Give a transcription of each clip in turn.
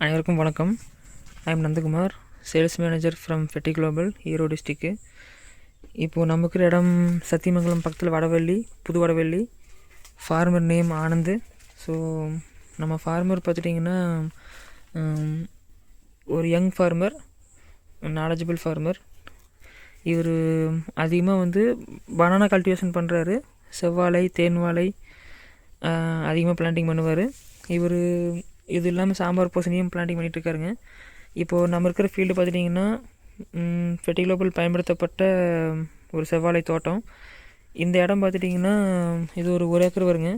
அனைவருக்கும் வணக்கம். I am Nandakumar, sales manager from Fetty Global, Erode district. இப்போது நம்ம இருக்கிற இடம் சத்தியமங்கலம் பக்கத்தில் வடவள்ளி, புது Vadavalli. Farmer name Anand. So நம்ம ஃபார்மர் பார்த்துட்டிங்கன்னா ஒரு யங் ஃபார்மர், நாலேஜபிள் ஃபார்மர். இவர் அதிகமாக பனானா கல்டிவேஷன் பண்ணுறாரு. செவ்வாழை, தேன் வாழை அதிகமாக பிளான்டிங் பண்ணுவார். இவர் இது இல்லாமல் சாம்பார் பூசணியும் பிளான்டிங் பண்ணிகிட்ருக்காருங்க. இப்போது நம்ம இருக்கிற ஃபீல்டு பார்த்துட்டிங்கன்னா ஃபெட்டி குளோபல் பயன்படுத்தப்பட்ட ஒரு செவ்வாழை தோட்டம். இந்த இடம் பார்த்துட்டிங்கன்னா இது ஒரு ஏக்கர் வருங்க.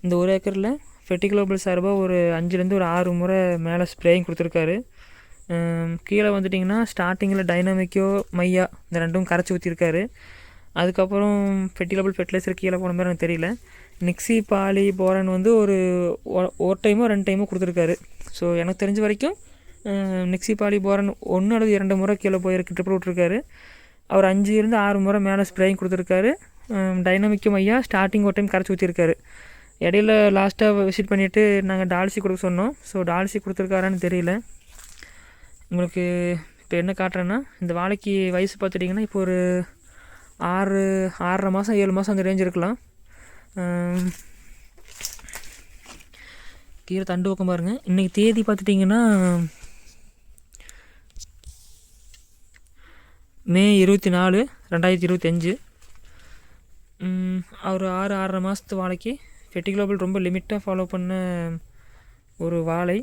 இந்த ஒரு ஏக்கரில் ஃபெட்டி குளோபல் சார்பாக ஒரு 5லேருந்து ஒரு 6 முறை மேலே ஸ்ப்ரேயிங் கொடுத்துருக்காரு. கீழே வந்துட்டிங்கன்னா ஸ்டார்டிங்கில் டைனாமிக்கோ மையா இந்த ரெண்டும் கரைச்சி ஊற்றிருக்காரு. அதுக்கப்புறம் ஃபெட்டி குளோபல் ஃபெர்டிலைசர் கீழே போன மாதிரி எனக்கு தெரியல. நிக்ஸி, பாலி, போரன் ஒரு டைமோ 2 டைமோ கொடுத்துருக்காரு. ஸோ எனக்கு தெரிஞ்ச வரைக்கும் நிக்ஸி, பாலி, போரன் 1 அல்லது 2 முறை கீழே போயிருக்கு, ட்ரிப்பில் விட்ருக்காரு. அவர் 5லேருந்து 6 முறை மேலே ஸ்ப்ரேயிங் கொடுத்துருக்காரு. டைனாமிக்கும் ஐயா ஸ்டார்டிங் ஒரு டைம் கரைச்சி ஊற்றிருக்காரு. இடையில லாஸ்ட்டாக விசிட் பண்ணிவிட்டு நாங்கள் டால்சி கொடுக்க சொன்னோம். ஸோ டால்சி கொடுத்துருக்காரான்னு தெரியல. உங்களுக்கு இப்போ என்ன காட்டுறேன்னா, இந்த வாழைக்கு வயசு பார்த்துட்டிங்கன்னா இப்போ ஒரு 6.5 மாதம் 7 மாதம் அந்த ரேஞ்ச் இருக்கலாம். கீரை தண்டு பக்கம் பாருங்கள். இன்றைக்கி தேதி பார்த்துட்டிங்கன்னா மே 24, 2025. அவர் 6.5 மாதத்து வாழைக்கு ஃபெட்டி குளோபல் ரொம்ப லிமிட்டாக ஃபாலோ பண்ண ஒரு வாழை.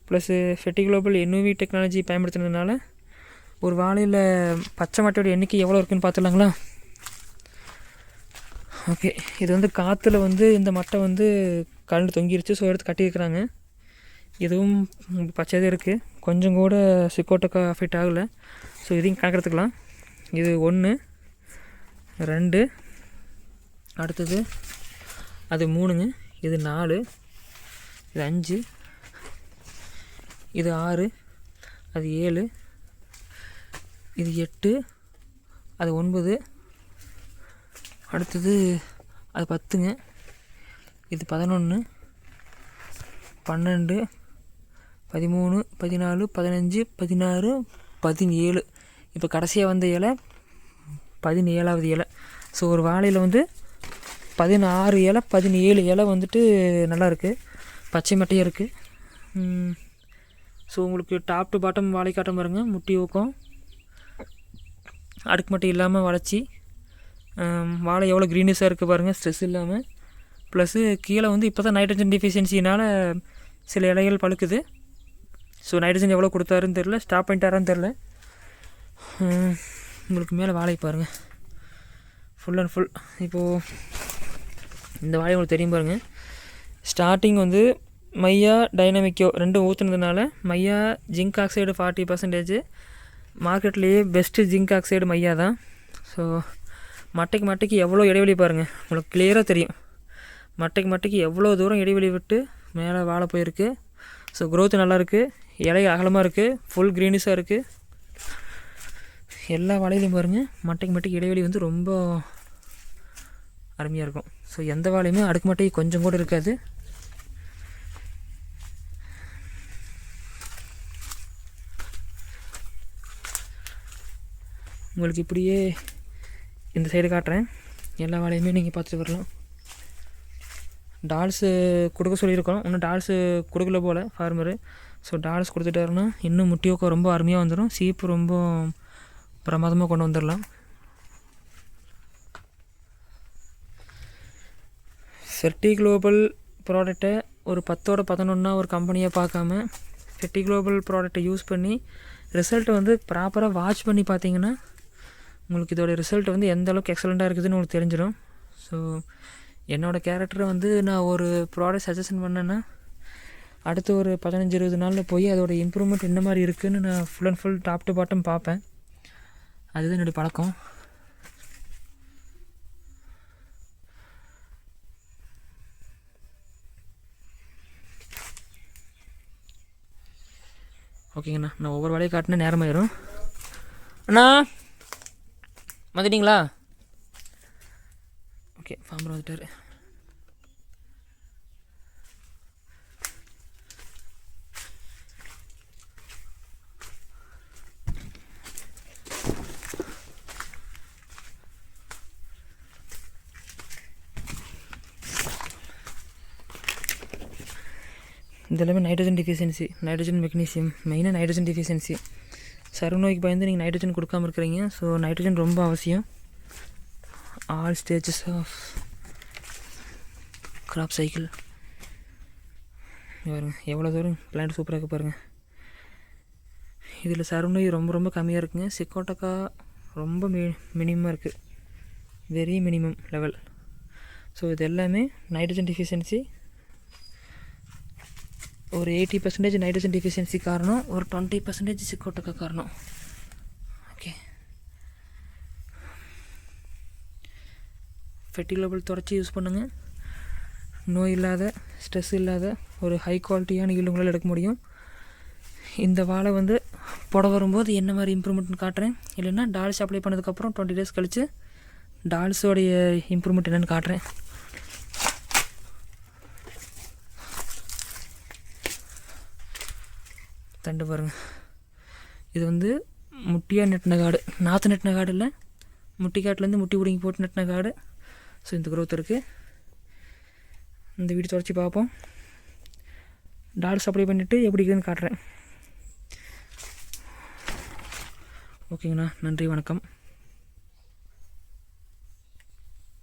Plus Fetty Global NUV technology பயன்படுத்துனதுனால ஒரு வாழையில் பச்சை மட்டையோட எண்ணிக்கை எவ்வளோ இருக்குதுன்னு பார்த்துலாங்களா? ஓகே, இது காற்றுல இந்த மட்டை கரண்டு தொங்கிருச்சு. ஸோ எடுத்து கட்டியிருக்கிறாங்க. இதுவும் பச்சையாக இருக்குது, கொஞ்சம் கூட சிக்கோட்டக்கா அஃபெக்ட் ஆகலை. ஸோ இதையும் கணக்கெடுத்துக்கலாம். இது 1, 2, அடுத்தது அது 3ங்க, இது 4, இது 5, இது 6, அது 7, இது 8, அது 9, அடுத்தது அது 10ங்க, இது 11, 12, 13, 14, 15, 16, 17. இப்போ கடைசியாக வந்த இலை 17வது இலை. ஸோ ஒரு வாழையில் 16 இலை 17 இலை நல்லாயிருக்கு, பச்சை மட்டையாக இருக்குது. ஸோ உங்களுக்கு டாப் டு பாட்டம் வாழை காட்டம் பாருங்க. முட்டி ஊக்கம், அடுக்கு மட்டை இல்லாமல் வளைச்சி வாழை எவ்வளோ க்ரீனிஷாக இருக்குது பாருங்கள், ஸ்ட்ரெஸ் இல்லாமல். ப்ளஸ்ஸு கீழே இப்போ தான் நைட்ரஜன் டிஃபிஷியன்சினால் சில இலைகள் பழுக்குது. ஸோ நைட்ரஜன் எவ்வளோ கொடுத்தாருன்னு தெரில, ஸ்டாப் பண்ணிட்டாரான்னு தெரில. உங்களுக்கு மேலே வாழை பாருங்கள், ஃபுல் அண்ட் ஃபுல். இப்போது இந்த வாழை உங்களுக்கு தெரியும் பாருங்கள். ஸ்டார்டிங் மையா, டைனாமிக்கோ 2 ஊற்றுனதுனால மையா ஜிங்க் ஆக்சைடு 40%, மார்க்கெட்லேயே பெஸ்ட்டு ஜிங்க் ஆக்சைடு மையா தான். ஸோ மட்டைக்கு எவ்வளோ இடைவெளி பாருங்கள், உங்களுக்கு கிளியராக தெரியும். மட்டைக்கு எவ்வளோ தூரம் இடைவெளி விட்டு மேலே வாழை போயிருக்கு. ஸோ க்ரோத் நல்லாயிருக்கு, இலை அகலமாக இருக்குது, ஃபுல் க்ரீனிஷாக இருக்குது. எல்லா வாழையிலையும் பாருங்கள் மட்டைக்கு இடைவெளி ரொம்ப அருமையாக இருக்கும். ஸோ எந்த வாழையுமே அடுக்கு மட்டை கொஞ்சம் கூட இருக்காது. உங்களுக்கு இப்படியே இந்த சைடு காட்டுறேன். எல்லா வாழையுமே நீங்கள் பார்த்துட்டு வரலாம். டால்ஸு கொடுக்க சொல்லியிருக்கோம், இன்னும் டால்ஸு கொடுக்கல போல் ஃபார்மரு. ஸோ டால்ஸ் கொடுத்துட்டாருன்னா இன்னும் முட்டியோக்கம் ரொம்ப அருமையாக வந்துடும், சீப்பு ரொம்ப பிரமாதமாக கொண்டு வந்துடலாம். ஃபெட்டி குளோபல் ப்ராடக்டை ஒரு 10ஓட 11 ஒரு கம்பெனியாக பார்க்காம ஃபெட்டி குளோபல் ப்ராடக்டை யூஸ் பண்ணி ரிசல்ட்டை ப்ராப்பராக வாட்ச் பண்ணி பார்த்தீங்கன்னா உங்களுக்கு இதோட ரிசல்ட் எந்த அளவுக்கு எக்ஸலண்ட்டாக இருக்குதுன்னு உங்களுக்கு தெரிஞ்சிடும். ஸோ என்னோடய கேரக்டரை நான் ஒரு ப்ராடக்ட் சஜஷன் பண்ணேன்னா அடுத்து ஒரு 15-20 நாளில் போய் அதோட இம்ப்ரூவ்மெண்ட் என்ன மாதிரி இருக்குதுன்னு நான் full and full top to bottom பார்ப்பேன். அதுதான் என்னுடைய பழக்கம். ஓகேங்கண்ணா, நான் ஒவ்வொரு வேலையை காட்டினா நேரமாயிரும். அண்ணா வந்துட்டிங்களா? ஓகே, ஃபார்மர் வந்துட்டார். இதெல்லாமே நைட்ரஜன் டிஃபிஷியன்சி, நைட்ரஜன் மெக்னீசியம், மெயினாக நைட்ரஜன் டிஃபிஷியன்சி. சருகு நோய்க்கு பயந்து நீங்கள் நைட்ரஜன் கொடுக்காமல் இருக்கிறீங்க. ஸோ நைட்ரஜன் ரொம்ப அவசியம். All stages of crop cycle. பாருங்க எவ்வளோ தூரம் பிளான்ட் சூப்பராக இருக்குது பாருங்கள். இதில் சருகு நோய் ரொம்ப ரொம்ப கம்மியாக இருக்குங்க. சிக்கோட்டக்கா ரொம்ப மினிமமாக இருக்குது, வெரி மினிமம் லெவல். ஸோ இது எல்லாமே நைட்ரஜன் டிஃபிஷியன்சி. ஒரு 80% நைட்ரஜன் டிஃபிஷியன்சி காரணம், ஒரு 20% சிக்கோட்டக்கா காரணம். ஓகே, ஃபெர்டிலபிள் தொடச்சி யூஸ் பண்ணுங்கள். நோய் இல்லாத, ஸ்ட்ரெஸ் இல்லாத ஒரு ஹை குவாலிட்டியான ஈல்டு உங்களால் எடுக்க முடியும். இந்த வாழை வந்து புடவை வரும்போது என்ன மாதிரி இம்ப்ரூவ்மெண்ட்னு காட்டுறேன். இல்லைன்னா டால்ஸ் அப்ளை பண்ணதுக்கப்புறம் 20 days கழித்து டால்ஸோடைய இம்ப்ரூவ்மெண்ட் என்னென்னு காட்டுறேன். தண்டு பாருங்கள். இது வந்து முட்டியாக நெட்டின காடு, நாற்று நெட்டின காடு இல்லை, முட்டி காட்டிலேருந்து முட்டி பிடிங்கி போட்டு நெட்டின காடு. ஸோ இந்த க்ரோத் இருக்குது. இந்த வீடு தொடச்சி பார்ப்போம். டால்ஸ் அப்ளை பண்ணிவிட்டு எப்படி இருக்குதுன்னு காட்டுறேன். ஓகேங்கண்ணா, நன்றி, வணக்கம்.